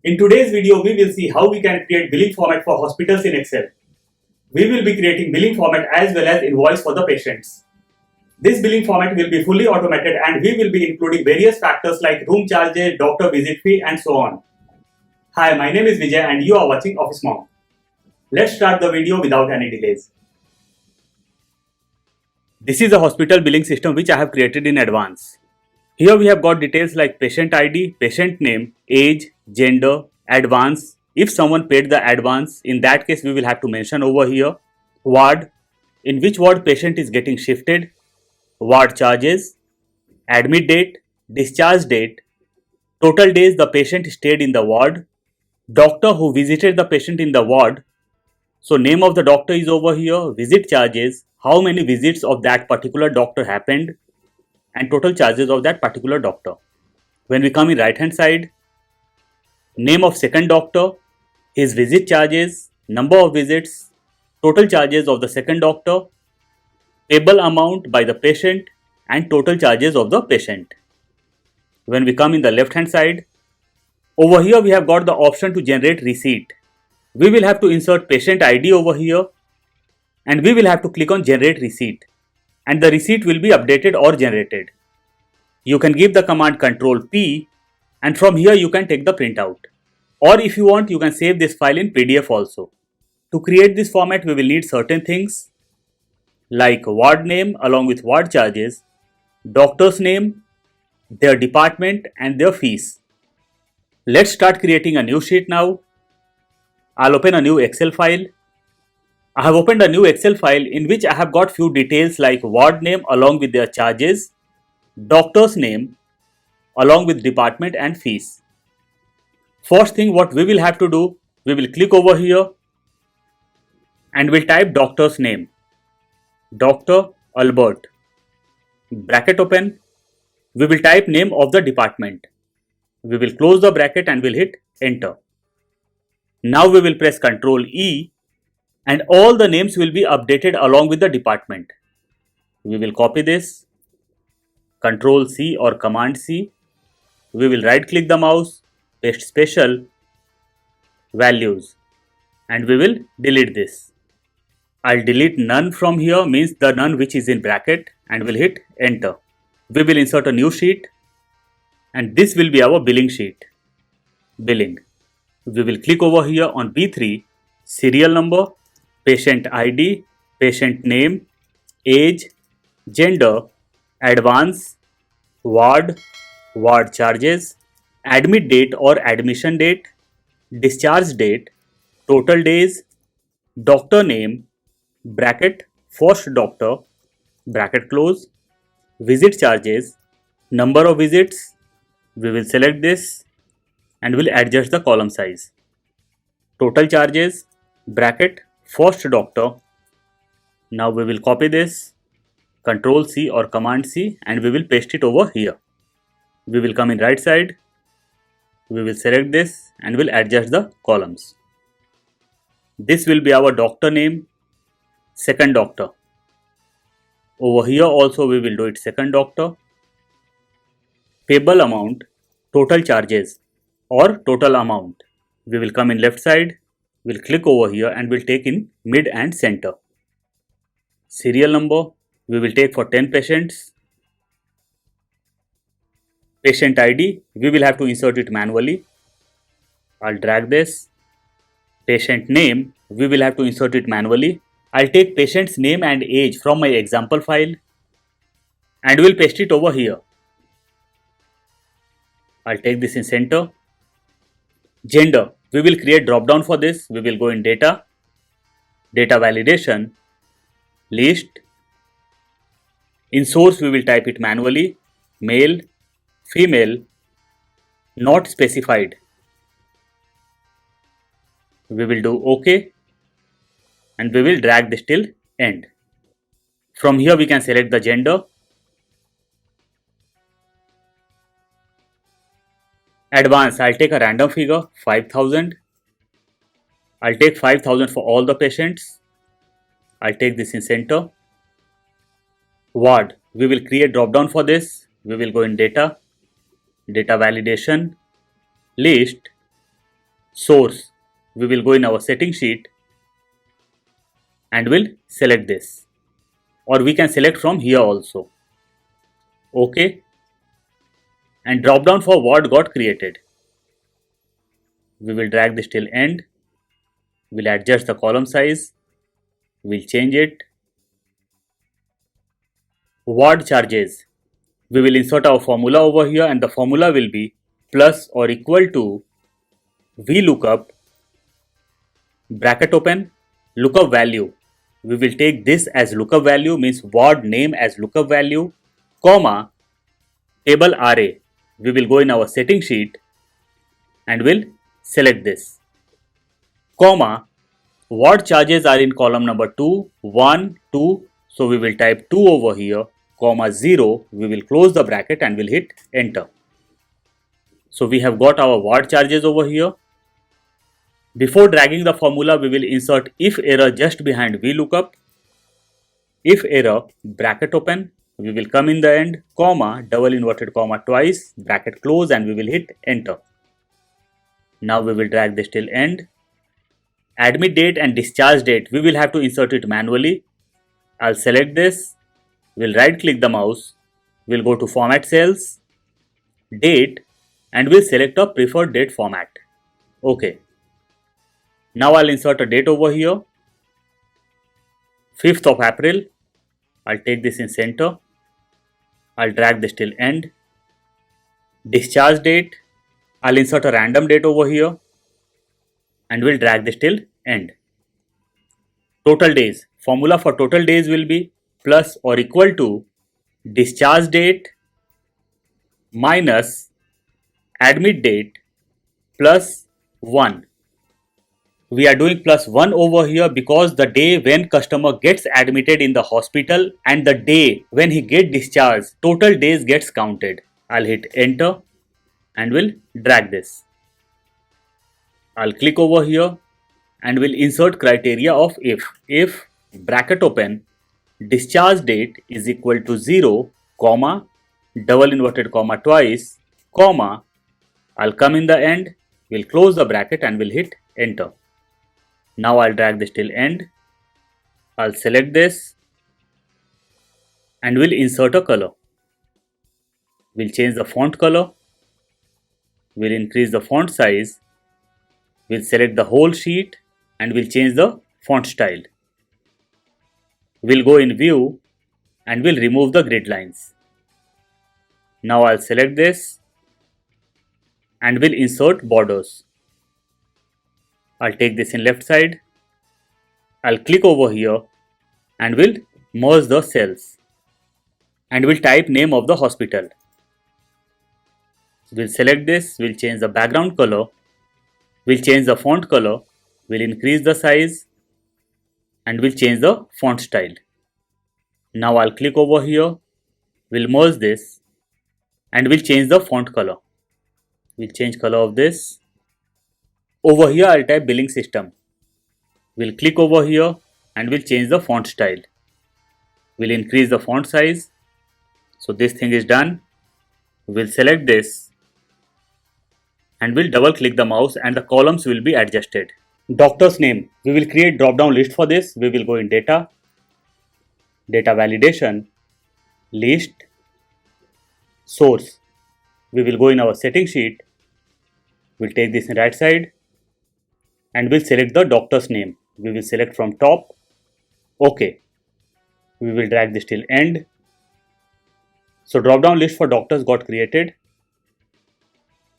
In today's video, we will see how we can create billing format for hospitals in Excel. We will be creating billing format as well as invoice for the patients. This billing format will be fully automated and we will be including various factors like room charges, doctor visit fee and so on. Hi, my name is Vijay and you are watching Office Mom. Let's start the video without any delays. This is a hospital billing system which I have created in advance. Here we have got details like patient ID, patient name, age, gender, advance. If someone paid the advance, in that case we will have to mention over here. Ward, in which ward patient is getting shifted. Ward charges, admit date, discharge date, total days the patient stayed in the ward, doctor who visited the patient in the ward. So name of the doctor is over here, visit charges, how many visits of that particular doctor happened, and total charges of that particular doctor. When we come in right hand side, name of second doctor, his visit charges, number of visits, total charges of the second doctor, payable amount by the patient and total charges of the patient. When we come in the left hand side, over here we have got the option to generate receipt. We will have to insert patient ID over here and we will have to click on generate receipt and the receipt will be updated or generated. You can give the command Ctrl P and from here you can take the printout. Or if you want, you can save this file in PDF also. To create this format, we will need certain things like ward name along with ward charges, doctor's name, their department and their fees. Let's start creating a new sheet now. I'll open a new Excel file. I have opened a new Excel file in which I have got few details like ward name along with their charges, doctor's name along with department and fees. First thing what we will have to do, we will click over here and we'll type doctor's name. Dr. Albert. Bracket open. We will type name of the department. We will close the bracket and we'll hit enter. Now we will press Ctrl E and all the names will be updated along with the department. We will copy this, Ctrl C or Command C. We will right click the mouse, paste special, values and we will delete this. I'll delete none from here, means the none which is in bracket, and we'll hit enter. We will insert a new sheet and this will be our billing sheet. Billing. We will click over here on B3, serial number, patient ID, patient name, age, gender, advance, ward, ward charges, admit date or admission date, discharge date, total days, doctor name, bracket, first doctor, bracket close, visit charges, number of visits. We will select this and will adjust the column size. Total charges, bracket, first doctor. Now we will copy this, Ctrl C or Command C and we will paste it over here. We will come in right side. We will select this and will adjust the columns. This will be our doctor name, second doctor. Over here also we will do it second doctor. Payable amount, total charges or total amount. We will come in left side, we'll click over here and we'll take in mid and center. Serial number, we will take for 10 patients. Patient ID, we will have to insert it manually. I'll drag this. Patient name, we will have to insert it manually. I'll take patient's name and age from my example file and we'll paste it over here. I'll take this in center. Gender, we will create drop down for this. We will go in data, data validation, list. In source we will type it manually, male, female, not specified. We will do OK and we will drag this till end. From here we can select the gender. Advance, I'll take a random figure, 5,000. I'll take 5,000 for all the patients. I'll take this in center. Ward, we will create drop down for this. We will go in data, data validation, list, Source, we will go in our setting sheet and will select this, or we can select from here also. OK, and drop down for what got created. We will drag this till end. We'll adjust the column size. We'll change it. Ward charges. We will insert our formula over here, and the formula will be plus or equal to VLOOKUP, bracket open, lookup value. We will take this as lookup value, means ward name as lookup value, comma, table array. We will go in our setting sheet and will select this, comma, ward charges are in column number 2, 1, 2. So we will type 2 over here, comma 0. We will close the bracket and will hit enter. So we have got our ward charges over here. Before dragging the formula, we will insert if error just behind VLOOKUP. If error, bracket open, we will come in the end, comma, double inverted comma twice, bracket close, and we will hit enter. Now we will drag this till end. Admit date and discharge date, we will have to insert it manually. I'll select this, we'll right click the mouse, we'll go to format cells, date, and we'll select a preferred date format. OK. Now I'll insert a date over here, 5th of April. I'll take this in center. I'll drag this till end. Discharge date, I'll insert a random date over here and we'll drag this till end. Total days, formula for total days will be plus or equal to discharge date minus admit date plus 1. We are doing plus 1 over here because the day when customer gets admitted in the hospital and the day when he gets discharged, total days gets counted. I'll hit enter and will drag this. I'll click over here and will insert criteria of if bracket open, discharge date is equal to 0, comma, double inverted comma twice, comma, I'll come in the end, we'll close the bracket and will hit enter. Now I'll drag this till end. I'll select this and will insert a color. We'll change the font color. We'll increase the font size. We'll select the whole sheet and we'll change the font style. We'll go in view and we'll remove the grid lines. Now I'll select this and will insert borders. I'll take this in left side. I'll click over here and will merge the cells and will type name of the hospital. We'll select this, we'll change the background color, we'll change the font color, we'll increase the size and we'll change the font style. Now I'll click over here, we'll merge this and we'll change the font color. We'll change color of this. Over here I'll type billing system. We'll click over here and we'll change the font style. We'll increase the font size. So this thing is done. We'll select this and we'll double click the mouse and the columns will be adjusted. Doctor's name, we will create drop down list for this. We will go in data, data validation, list, source. We will go in our setting sheet. We'll take this in right side and we'll select the doctor's name. We will select from top. OK. We will drag this till end. So drop down list for doctors got created.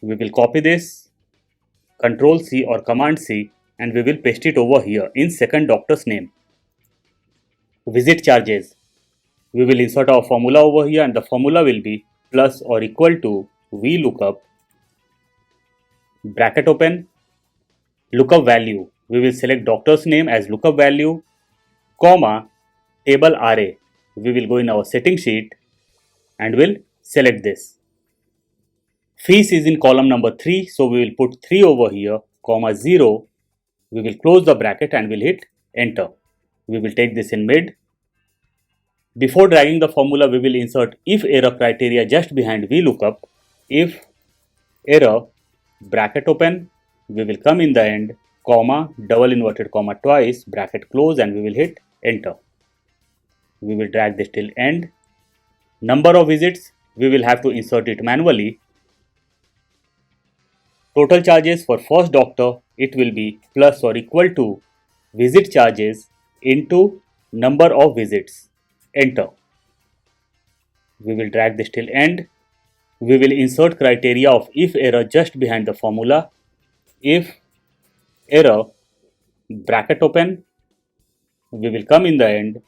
We will copy this, Control C or Command C, and we will paste it over here in second doctor's name. Visit charges. We will insert our formula over here and the formula will be plus or equal to VLOOKUP, bracket open, lookup value. We will select doctor's name as lookup value, comma, table array. We will go in our setting sheet and will select this. Fees is in column number 3, so we will put 3 over here, comma 0. We will close the bracket and will hit enter. We will take this in mid. Before dragging the formula, we will insert if error criteria just behind VLOOKUP. If error, bracket open, we will come in the end, comma, double inverted comma twice, bracket close, and we will hit enter. We will drag this till end. Number of visits, we will have to insert it manually. Total charges for first doctor, it will be plus or equal to visit charges into number of visits. Enter. We will drag this till end. We will insert criteria of if error just behind the formula. If error, bracket open, we will come in the end,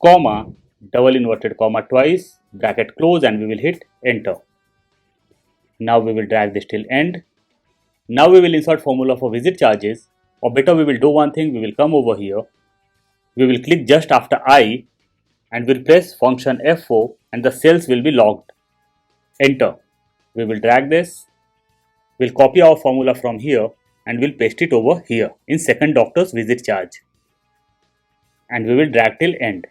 comma, double inverted comma twice, bracket close, and we will hit enter. Now we will drag this till end. Now we will insert formula for visit charges, or better we will do one thing, we will come over here. We will click just after I and we'll press function F4 and the cells will be locked. Enter. We will drag this. We'll copy our formula from here and we'll paste it over here in second doctor's visit charge. And we will drag till end.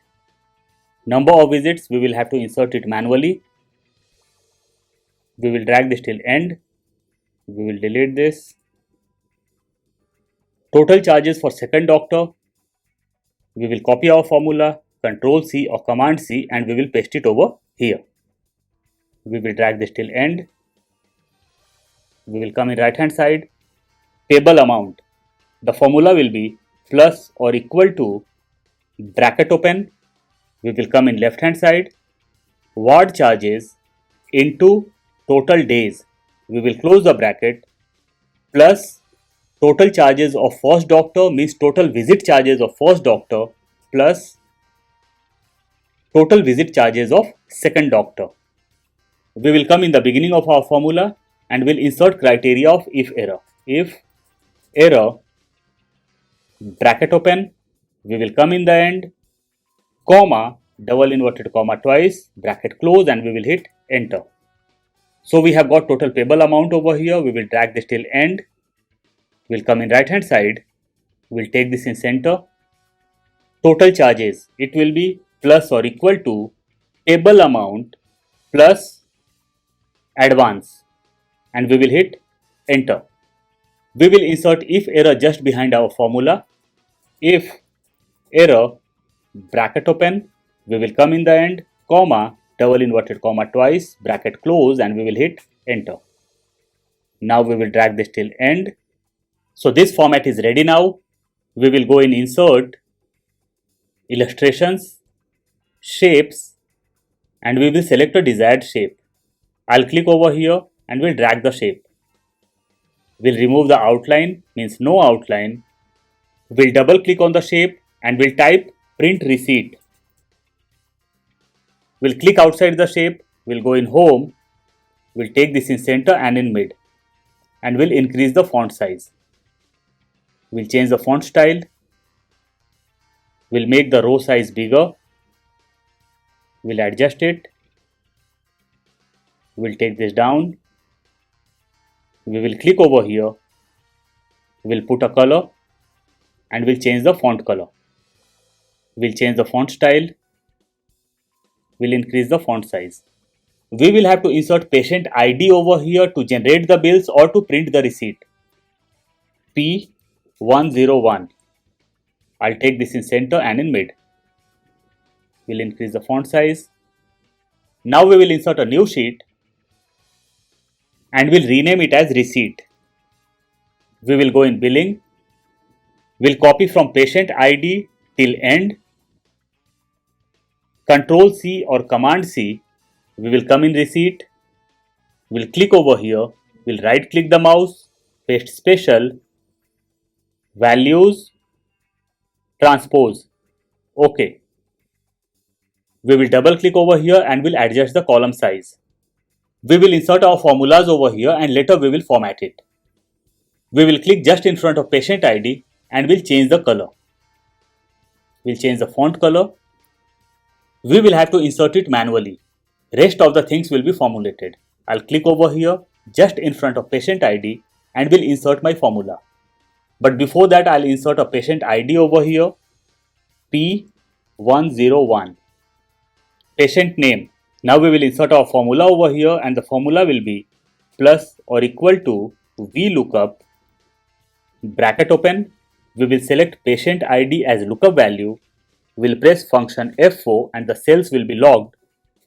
Number of visits, we will have to insert it manually. We will drag this till end. We will delete this. Total charges for second doctor, we will copy our formula, Control C or Command C, and we will paste it over here. We will drag this till end. We will come in right hand side, table amount. The formula will be plus or equal to, bracket open. We will come in left hand side, ward charges into total days. We will close the bracket, plus total charges of first doctor means total visit charges of first doctor, plus total visit charges of second doctor. We will come in the beginning of our formula and will insert criteria of if error. If error, bracket open, we will come in the end, comma, double inverted comma twice, bracket close, and we will hit enter. So we have got total payable amount over here. We will drag this till end. We'll come in right hand side. We'll take this in center. Total charges, it will be plus or equal to payable amount plus advance, and we will hit enter. We will insert if error just behind our formula. If error, bracket open, we will come in the end, comma, double inverted comma twice, bracket close, and we will hit enter. Now we will drag this till end. So this format is ready now. We will go in insert, illustrations, shapes, and we will select a desired shape. I'll click over here and we'll drag the shape. We'll remove the outline, means no outline. We'll double click on the shape and we'll type print receipt. We'll click outside the shape, we'll go in home, we'll take this in center and in mid, and we'll increase the font size. We'll change the font style, we'll make the row size bigger, we'll adjust it, we'll take this down, we will click over here, we'll put a color and we'll change the font color. We'll change the font style, we'll increase the font size. We will have to insert patient ID over here to generate the bills or to print the receipt. P101. I'll take this in center and in mid. We'll increase the font size. Now we will insert a new sheet and we'll rename it as receipt. We will go in billing. We'll copy from patient ID till end. Control C or Command C. We will come in receipt. We'll click over here. We'll right click the mouse, paste special, values, transpose. OK. We will double click over here and we'll adjust the column size. We will insert our formulas over here and later we will format it. We will click just in front of patient ID and we'll change the color. We'll change the font color. We will have to insert it manually. Rest of the things will be formulated. I'll click over here just in front of patient ID and will insert my formula. But before that I'll insert a patient ID over here, P101. Patient name. Now we will insert our formula over here and the formula will be plus or equal to VLOOKUP bracket open, we will select patient ID as lookup value, we'll press function F4 and the cells will be logged,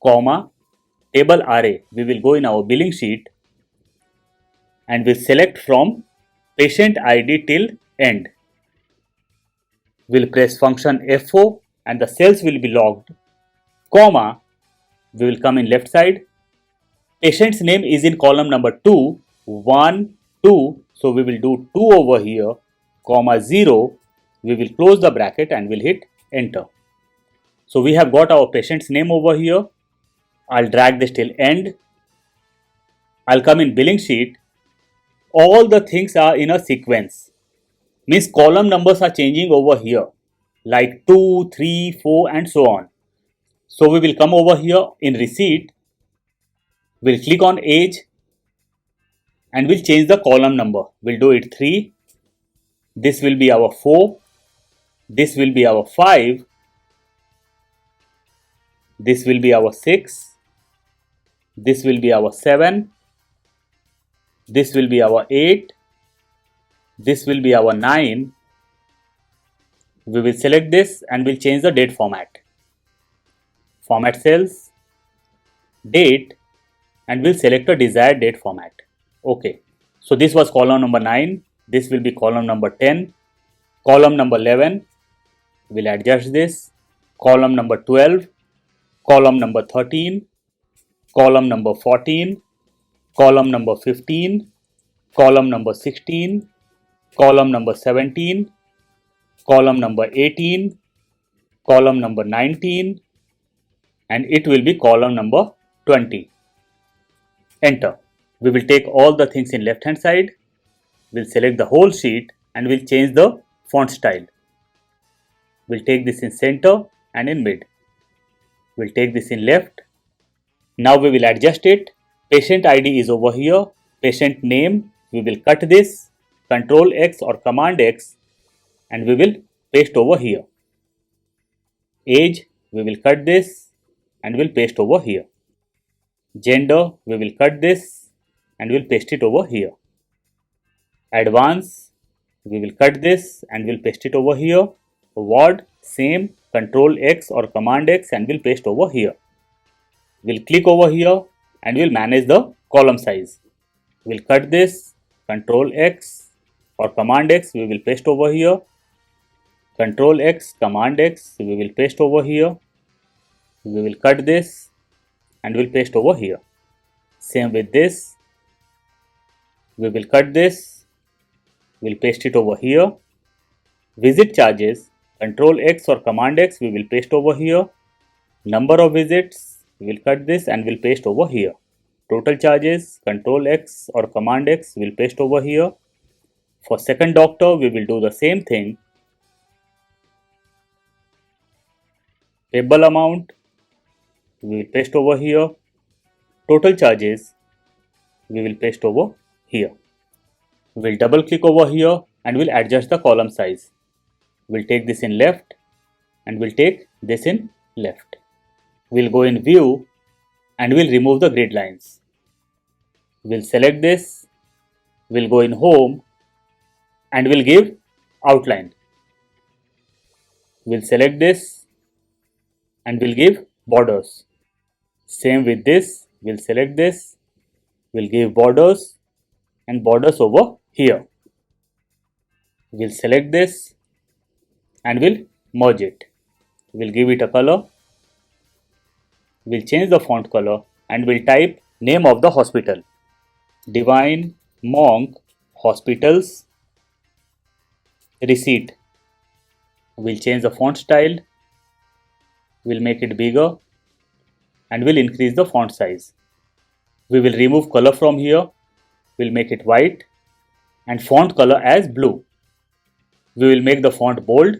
comma, table array, we will go in our billing sheet and we'll select from patient ID till end. We'll press function F4 and the cells will be logged, comma, we will come in left side. Patient's name is in column number 2, 1, 2, so we will do 2 over here, comma 0, we will close the bracket and we'll hit enter. So we have got our patient's name over here. I'll drag this till end. I'll come in billing sheet. All the things are in a sequence. Means column numbers are changing over here like 2, 3, 4 and so on. So we will come over here in receipt. We'll click on age and we'll change the column number. We'll do it 3. This will be our 4. This will be our 5. This will be our 6. This will be our 7. This will be our 8. This will be our 9. We will select this and we'll change the date format. Format cells, date, and we'll select a desired date format. Okay. So this was column number 9. This will be column number 10. Column number 11. We'll adjust this. Column number 12. Column number 13. Column number 14. Column number 15. Column number 16. Column number 17. Column number 18. Column number 19. And it will be column number 20. Enter. We will take all the things in left hand side. We'll select the whole sheet and we'll change the font style. We'll take this in center and in mid. We'll take this in left. Now we will adjust it. Patient ID is over here. Patient name, we will cut this, Control X or Command X, and we will paste over here. Age, we will cut this and we'll paste over here. Gender, we will cut this and we'll paste it over here. Advance, we will cut this and we'll paste it over here. Word, same, Control X or Command X and we'll paste over here. We'll click over here and we'll manage the column size. We'll cut this, Control X or Command X, we will paste over here. Control X, Command X, we will paste over here. We will cut this and we'll paste over here. Same with this. We will cut this, we'll paste it over here. Visit charges, Control X or Command X, we will paste over here. Number of visits, we will cut this and we'll paste over here. Total charges, Control X or Command X, we'll paste over here. For second doctor, we will do the same thing. Payable amount, we will paste over here. Total charges, we will paste over here. We will double click over here and we'll adjust the column size. We'll take this in left and we'll take this in left. We'll go in view and we'll remove the grid lines. We'll select this, we'll go in home and we'll give outline. We'll select this and we'll give borders. Same with this, we'll select this, we'll give borders and borders over here. We'll select this and we'll merge it. We'll give it a color. We'll change the font color and we'll type name of the hospital. Divine Monk Hospitals Receipt. We'll change the font style. We'll make it bigger and we'll increase the font size. We will remove color from here. We'll make it white and font color as blue. We will make the font bold.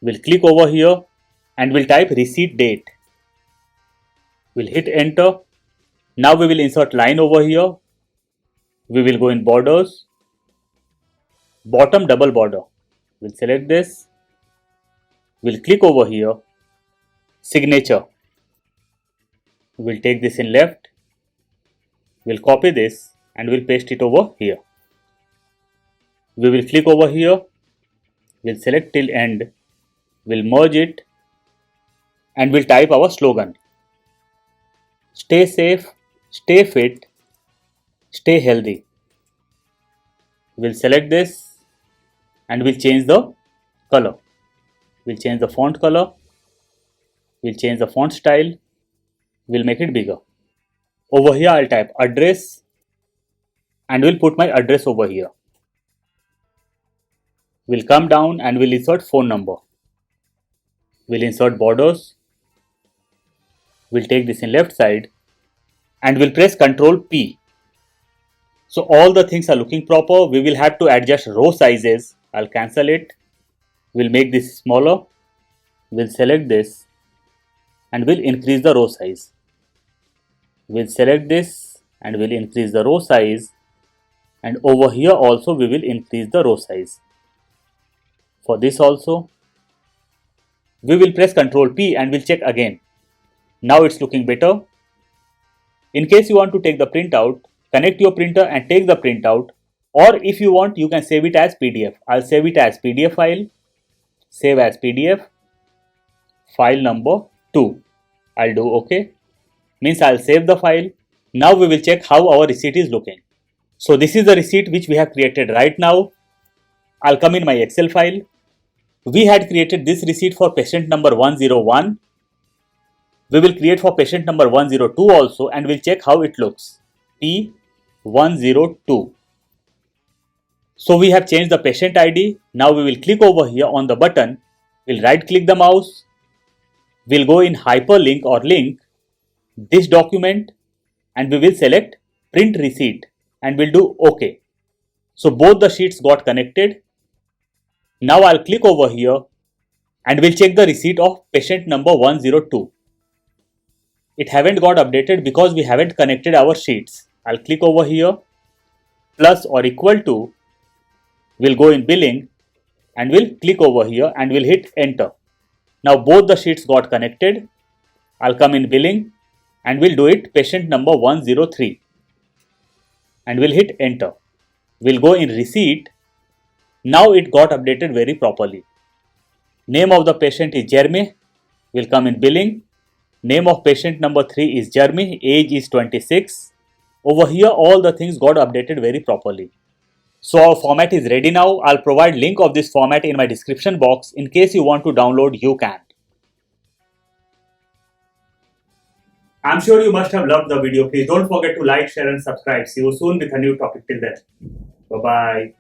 We'll click over here and we'll type receipt date. We'll hit enter. Now we will insert line over here. We will go in borders, bottom double border. We'll select this. We'll click over here, signature. We'll take this in left. We'll copy this and we'll paste it over here. We will click over here, we'll select till end, we'll merge it, and we'll type our slogan. Stay safe, stay fit, stay healthy. We'll select this and we'll change the color. We'll change the font color, we'll change the font style, we'll make it bigger. Over here I'll type address and we'll put my address over here. We'll come down and we'll insert phone number. We'll insert borders. We'll take this in left side and we'll press Ctrl P. So all the things are looking proper. We will have to adjust row sizes. I'll cancel it. We'll make this smaller. We'll select this and we'll increase the row size. We'll select this and we'll increase the row size, and over here also we will increase the row size. For this also we will press Ctrl P and we'll check again. Now it's looking better. In case you want to take the printout, connect your printer and take the printout, or if you want you can save it as PDF. I'll save it as PDF file. Save as PDF. File number 2. I'll do OK. Means I'll save the file. Now we will check how our receipt is looking. So this is the receipt which we have created right now. I'll come in my Excel file. We had created this receipt for patient number 101. We will create for patient number 102 also, and we'll check how it looks. P102. So we have changed the patient ID. Now we will click over here on the button. We'll right click the mouse. We'll go in hyperlink or link this document and we will select print receipt and we'll do OK. So both the sheets got connected. Now I'll click over here and we'll check the receipt of patient number 102. It haven't got updated because we haven't connected our sheets. I'll click over here, plus or equal to, we'll go in billing and we'll click over here and we'll hit enter. Now both the sheets got connected. I'll come in billing and we'll do it patient number 103 and we'll hit enter. We'll go in receipt. Now it got updated very properly. Name of the patient is Jeremy. We'll come in billing. Name of patient number 3 is Jeremy. Age is 26. Over here all the things got updated very properly. So our format is ready now. I'll provide link of this format in my description box in case you want to download. You can. I'm sure you must have loved the video. Please don't forget to like, share and subscribe. See you soon with a new topic. Till then, bye bye.